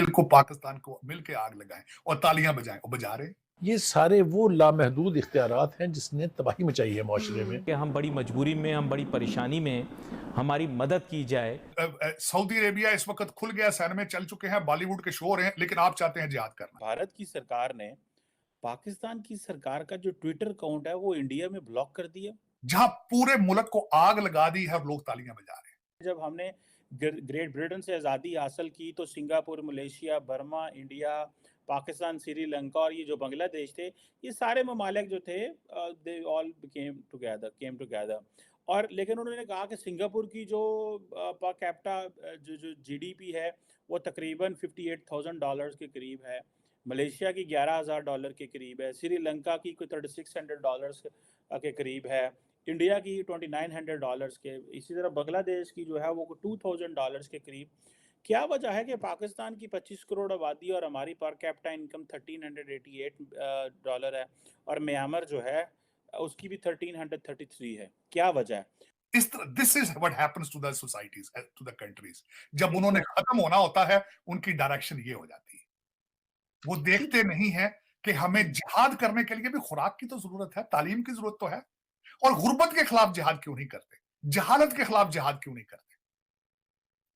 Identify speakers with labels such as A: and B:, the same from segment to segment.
A: को पाकिस्तान को मिलके आग लगाएं और तालियां बजाएं और बजा रहे हैं।
B: ये सारे वो लामहदूद इख्तियारात हैं जिसने तबाही मचाई है माशरे में।
C: कि हम बड़ी मजबूरी में, हम बड़ी परेशानी में, हमारी मदद की जाए।
A: सऊदी अरेबिया इस वक्त खुल गया, सैन में चल चुके हैं, बॉलीवुड के शो हो रहे हैं, लेकिन आप चाहते हैं जिहाद करना।
D: भारत की सरकार ने पाकिस्तान की सरकार का जो ट्विटर अकाउंट है वो इंडिया में ब्लॉक कर दिया,
A: जहां पूरे मुल्क को आग लगा दी है और लोग तालियां बजा रहे हैं।
D: जब हमने ग्रेट ब्रिटेन से आज़ादी हासिल की तो Singapore, Malaysia, Burma, India, Pakistan, Sri Lanka और ये जो बांग्लादेश थे, ये सारे ममालिक जो थे दे ऑल केम टुगेदर। और लेकिन उन्होंने कहा कि सिंगापुर की जो पर कैपिटा जो जीडीपी है वो तकरीबन $58,000 के करीब है, मलेशिया की $11,000 के करीब है, श्रीलंका की कोई $3600 के करीब है, इंडिया की $2900 के, इसी तरह बांग्लादेश की जो है वो $2000 के करीब। क्या वजह है कि पाकिस्तान की 25 करोड़ आबादी और हमारी पर कैपिटा इनकम $1388 है और म्यांमार जो है उसकी भी 1333 है? क्या वजह है?
A: इस तरह this is what happens to the societies, to the countries. जब उन्होंने खत्म होना होता है उनकी डायरेक्शन ये हो जाती है। वो देखते नहीं है कि हमें जिहाद करने के लिए भी खुराक की तो जरूरत है, तालीम की जरूरत तो है, और गुर्बत के खिलाफ जिहाद क्यों नहीं करते, जहालत के खिलाफ जिहाद क्यों नहीं करते।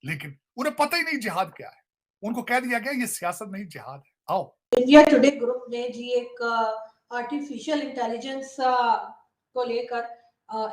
A: लेकिन उन्हें पता ही नहीं जिहाद क्या है, उनको कह दिया गया ये सियासत नहीं जिहाद है। आओ
E: इंडिया टुडे ग्रुप ने जी एक आर्टिफिशियल इंटेलिजेंस को लेकर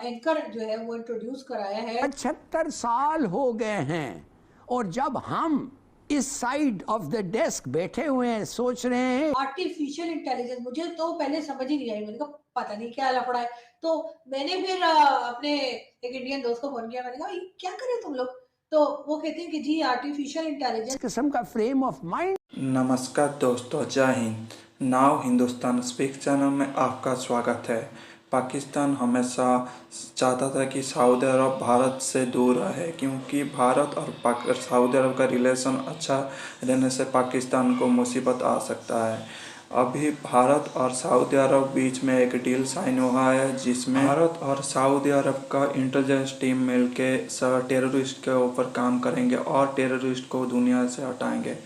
E: एंकर जो है वो इंट्रोड्यूस कराया है।
F: 75 साल हो गए हैं और जब हम इस साइड ऑफ द डेस्क बैठे हुए हैं सोच रहे हैं
E: आर्टिफिशियल इंटेलिजेंस, मुझे तो पहले समझ ही नहीं आई, मैंने कहा पता नहीं क्या लफड़ा है। तो मैंने फिर अपने एक इंडियन दोस्त को फोन किया, मैंने कहा ये क्या करे तुम लोग, तो वो कहते हैं कि जी आर्टिफिशियल इंटेलिजेंस
F: किस्म का फ्रेम ऑफ माइंड।
G: नमस्कार दोस्तों, जय Hind. Now Hindustan speak channel में आपका स्वागत है। पाकिस्तान हमेशा चाहता था कि सऊदी अरब भारत से दूर रहे, क्योंकि भारत और सऊदी अरब का रिलेशन अच्छा रहने से पाकिस्तान को मुसीबत आ सकता है। अभी भारत और सऊदी अरब बीच में एक डील साइन हुआ है, जिसमें भारत और सऊदी अरब का इंटेलिजेंस टीम मिलके टेररिस्ट के ऊपर काम करेंगे और टेररिस्ट को दुनिया से हटाएंगे।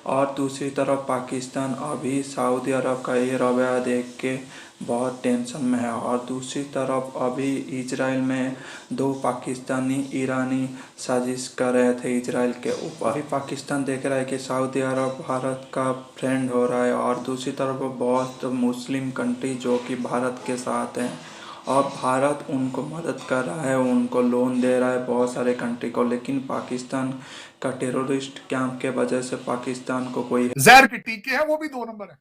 G: और दूसरी तरफ पाकिस्तान अभी सऊदी अरब का ये रवैया देख के बहुत टेंशन में है। और दूसरी तरफ अभी इजराइल में 2 पाकिस्तानी ईरानी साजिश कर रहे थे इजराइल के ऊपर। अभी पाकिस्तान देख रहा है कि सऊदी अरब भारत का फ्रेंड हो रहा है, और दूसरी तरफ बहुत मुस्लिम कंट्री जो कि भारत के साथ हैं, और भारत उनको मदद कर रहा है, उनको लोन दे रहा है बहुत सारे कंट्री को। लेकिन पाकिस्तान का टेररिस्ट कैंप के वजह से पाकिस्तान को कोई
A: जहर के टीके हैं वो भी 2 नंबर है।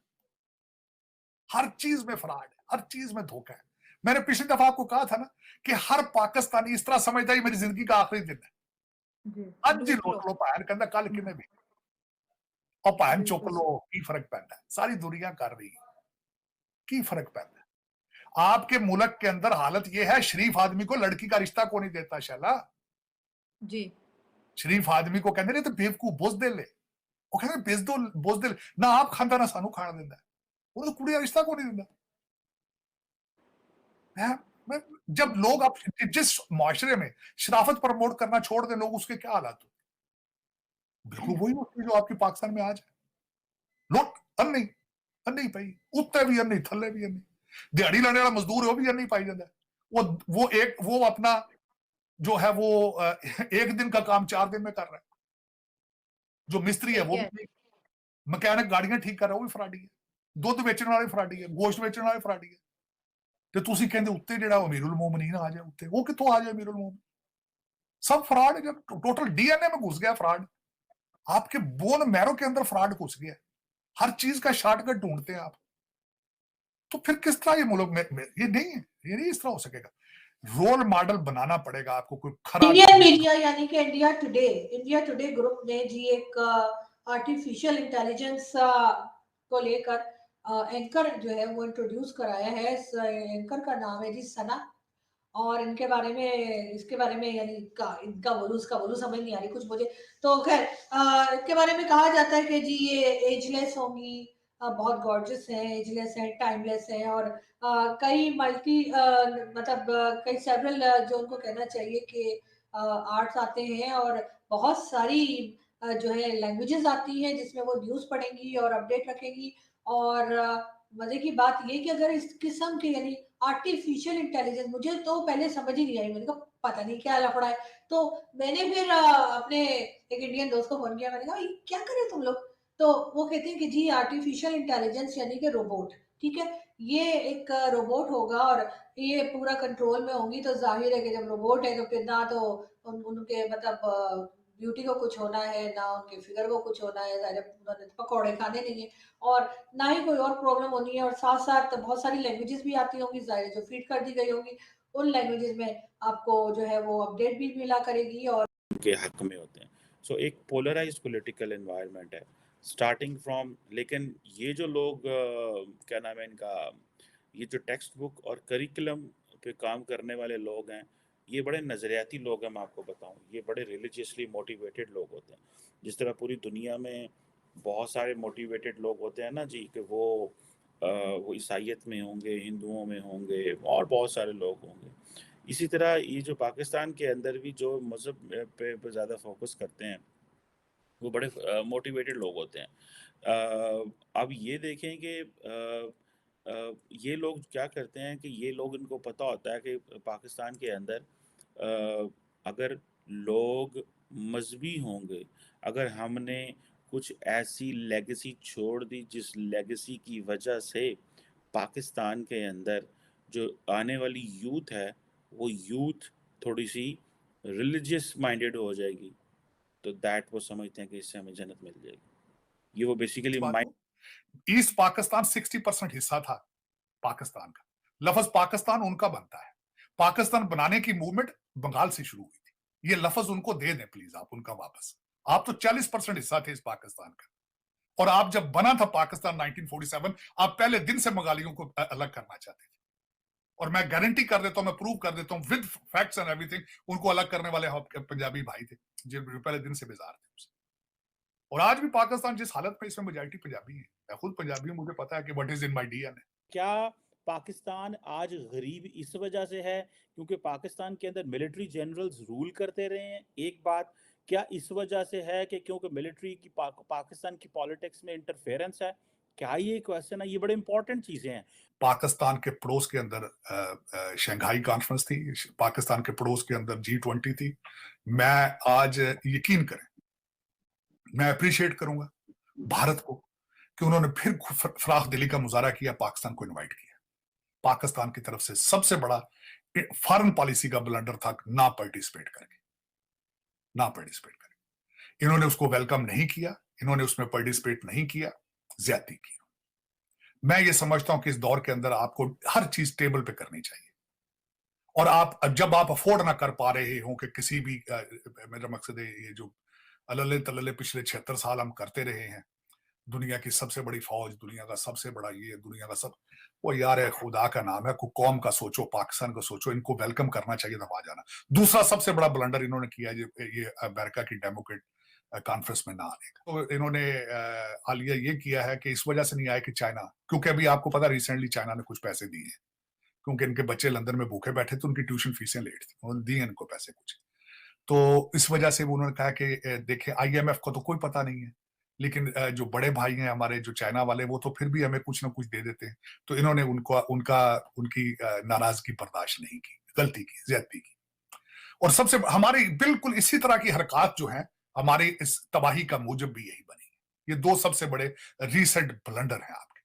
A: हर चीज में फ्रॉड है, हर चीज में धोखा है। मैंने पिछली दफा आपको कहा था ना कि हर पाकिस्तानी इस तरह समझता है मेरी जिंदगी का आखिरी दिन है। आज लोट लो भैन कहता कल किने भी और भैन चुक लो, की फर्क पैदा है। सारी दुनिया कर रही है, की फर्क पैदा है। आपके मुल्क के अंदर हालत यह है, शरीफ आदमी को लड़की का रिश्ता को नहीं देता। शैला
H: जी,
A: शरीफ आदमी को कहते तो बेवकूफ बुजदिल है, वो कहते बुजदिल ना आप खांदा ना सानू खाना देता है, वो तो कुड़ी का रिश्ता को नहीं देता है। जब लोग आप जिस माशरे में शराफत प्रमोट करना छोड़ दें लोग, उसके क्या हालात होते, बिल्कुल वही होती है जो आपकी पाकिस्तान में आज है। लुट अन्नी पाई, उत्ते भी अन्नी, थल्ले भी अन्नी, दिहाड़ी लाने वाला मजदूर है वो भी अन्नी पाई जाता है। वो अपना जो है वो एक दिन का काम 4 दिन में कर रहा है। जो मिस्त्री है वो भी, मैकेनिक गाड़ियां ठीक कर रहा है वो भी फराडी है, दुध बेचने वाले फराडी है, गोश्त बेचने वाले फराडी है। ਤੇ ਤੁਸੀਂ ਕਹਿੰਦੇ ਉੱਤੇ ਜਿਹੜਾ ਅਮੀरुल मोमिनीन आ जाए, ਉੱਤੇ वो कितों आ जाए अमीरुल मोमिनीन? सब फ्रॉड है। जब टोटल डीएनए में घुस गया फ्रॉड, आपके बोन मैरो के अंदर फ्रॉड घुस गया, हर चीज का शॉर्टकट ढूंढते हैं आप, तो फिर किस तरह ये मुल्क में ये नहीं है, ये नहीं इस तरह हो सकेगा। रोल मॉडल बनाना पड़ेगा आपको कोई खरा।
E: इंडियन मीडिया यानी कि इंडिया टुडे ग्रुप ने जी एक आर्टिफिशियल इंटेलिजेंस को लेकर एंकर जो है वो इंट्रोड्यूस कराया है। एंकर का नाम है जी सना, और इसके बारे में यानी इनका बोलूं समझ नहीं आ रही कुछ मुझे। तो खैर इसके बारे में कहा जाता है कि जी ये एजलेस होंगी, बहुत गॉर्जियस हैं, एजलेस हैं, टाइमलेस हैं, और कई कई सेवरल जो उनको कहना चाहिए कि आर्ट्स आते हैं, और बहुत सारी जो है लैंग्वेजेस आती हैं जिसमें वो न्यूज़ पढ़ेंगी और अपडेट रखेंगी। और मज़े की बात ये कि अगर इस किस्म के यानी आर्टिफिशियल इंटेलिजेंस, मुझे तो पहले समझ ही नहीं आई, मैंने कहा पता नहीं क्या लफड़ा है। तो मैंने फिर अपने एक इंडियन दोस्त को फ़ोन किया, मैंने कहा ये क्या कर रहे हो तुम लोग? तो वो कहते हैं कि जी आर्टिफिशियल इंटेलिजेंस यानी कि रोबोट, ठीक है? ये एक रोबोट होगा और ये पूरा कंट्रोल में होंगी, तो ज़ाहिर है कि जब रोबोट है तो फिर ना तो उनके मतलब ब्यूटी को कुछ होना है, ना उनके फिगर को कुछ होना है, ज़ाहिर है उन्होंने तो पकौड़े खाने नहीं है, और ना ही कोई और प्रॉब्लम होनी है। और साथ-साथ बहुत सारी लैंग्वेजेस भी आती होंगी, ज़ाहिर है जो फीड कर दी गई होंगी, उन लैंग्वेजेस में आपको जो है वो अपडेट भी मिला करेगी और
D: के हक में होते हैं। सो एक पोलराइज्ड पॉलिटिकल एनवायरनमेंट है स्टार्टिंग फ्रॉम। लेकिन ये जो लोग क्या नाम है इनका, ये जो टेक्स्ट बुक और करिकुलम पे काम करने वाले लोग हैं, ये बड़े नज़रियाती लोग हैं। मैं आपको बताऊं, ये बड़े रिलीजियसली मोटिवेटेड लोग होते हैं। जिस तरह पूरी दुनिया में बहुत सारे मोटिवेटेड लोग होते हैं ना जी, कि वो ईसाइयत में होंगे, हिंदुओं में होंगे और बहुत सारे लोग होंगे। इसी तरह ये जो पाकिस्तान के अंदर भी जो मज़हब पे ज़्यादा फोकस करते हैं, वो बड़े मोटिवेटेड लोग होते हैं। अब ये देखें कि ये लोग क्या करते हैं कि ये लोग, इनको पता होता है कि पाकिस्तान के अंदर अगर लोग मजहबी होंगे, अगर हमने कुछ ऐसी लेगेसी छोड़ दी जिस लेगेसी की वजह से पाकिस्तान के अंदर जो आने वाली यूथ है, वो यूथ थोड़ी सी रिलीजियस माइंडेड हो जाएगी, तो दैट वो समझते हैं कि इससे हमें जन्नत मिल जाएगी। ये वो बेसिकली माइंड।
A: ईस्ट पाकिस्तान 60% हिस्सा था पाकिस्तान का। लफ्ज पाकिस्तान उनका बनता है। पाकिस्तान बनाने की मूवमेंट बंगाल से शुरू हुई थी। ये लफ्ज उनको दे दें प्लीज, आप उनका वापस। आप तो 40% हिस्सा थे इस पाकिस्तान का, और आप जब बना था पाकिस्तान 1947, आप पहले दिन से बंगालियों को अलग करना चाहते थे। और मैं गारंटी कर देता हूं, मैं प्रूव कर देता हूं विद फैक्ट्स एंड एवरीथिंग, उनको अलग करने वाले पंजाबी भाई थे जो पहले दिन से बेजार थे उससे। और आज भी पाकिस्तान जिस हालत में, इसमें मेजॉरिटी पंजाबी है। मैं खुद पंजाबी हूं, मुझे पता है कि what is in my DNA.
D: क्या पाकिस्तान आज गरीब इस वजह से है क्योंकि पाकिस्तान के अंदर मिलिट्री जनरल्स रूल करते रहे हैं? एक बात, क्या इस वजह से है कि क्योंकि मिलिट्री की पाकिस्तान की पॉलिटिक्स में इंटरफेरेंस है? क्या ये क्वेश्चन है? ये बड़े इंपॉर्टेंट चीजें हैं।
A: पाकिस्तान के पड़ोस के अंदर शंघाई कॉन्फ्रेंस थी, पाकिस्तान के पड़ोस के अंदर G20 थी। मैं आज यकीन करें, मैं अप्रिशिएट करूंगा भारत को कि उन्होंने फिर फराख दिली का मुजाहरा किया, पाकिस्तान को इनवाइट किया। पाकिस्तान की तरफ से सबसे बड़ा फॉरेन पॉलिसी का ब्लंडर था ना पार्टिसिपेट करके, ना पार्टिसिपेट करके। इन्होंने उसको वेलकम नहीं किया, इन्होंने उसमें पार्टिसिपेट नहीं किया, ज्यादती की। मैं ये समझता हूं कि इस दौर के अंदर आपको हर चीज टेबल पे करनी चाहिए। और आप जब आप अफोर्ड ना कर पा रहे हो कि किसी भी मेरा मकसद है, ये जो अल्ले तल्ले पिछले 76 साल हम करते रहे हैं, दुनिया की सबसे बड़ी फौज, दुनिया का सबसे बड़ा ये, दुनिया का सब, वो यार है, खुदा का नाम है, को कौम का सोचो, पाकिस्तान का सोचो, इनको वेलकम करना चाहिए, दबा जाना। दूसरा सबसे बड़ा ब्लंडर इन्होंने किया ये अमेरिका की डेमोक्रेट कॉन्फ्रेंस में ना आने का। तो इन्होंने हालिया ये किया है कि इस वजह से नहीं आया कि चाइना, क्योंकि अभी आपको पता रिसेंटली चाइना ने कुछ पैसे दिए हैं, क्योंकि इनके बच्चे लंदन में भूखे बैठे थे, उनकी ट्यूशन फीसें लेट थी, उन्होंने दिए इनको पैसे कुछ। तो इस वजह से उन्होंने कहा कि देखें, IMF को तो कोई पता नहीं है, लेकिन जो बड़े भाई हैं हमारे, जो चाइना वाले, वो तो फिर भी हमें कुछ ना कुछ दे देते हैं। तो इन्होंने उनकी नाराजगी बर्दाश्त नहीं की, गलती की, ज्यादती की। और सबसे हमारी बिल्कुल इसी तरह की हरकत जो है, हमारी इस तबाही का मूजब भी यही बनी। ये दो सबसे बड़े रीसेंट ब्लंडर हैं आपके।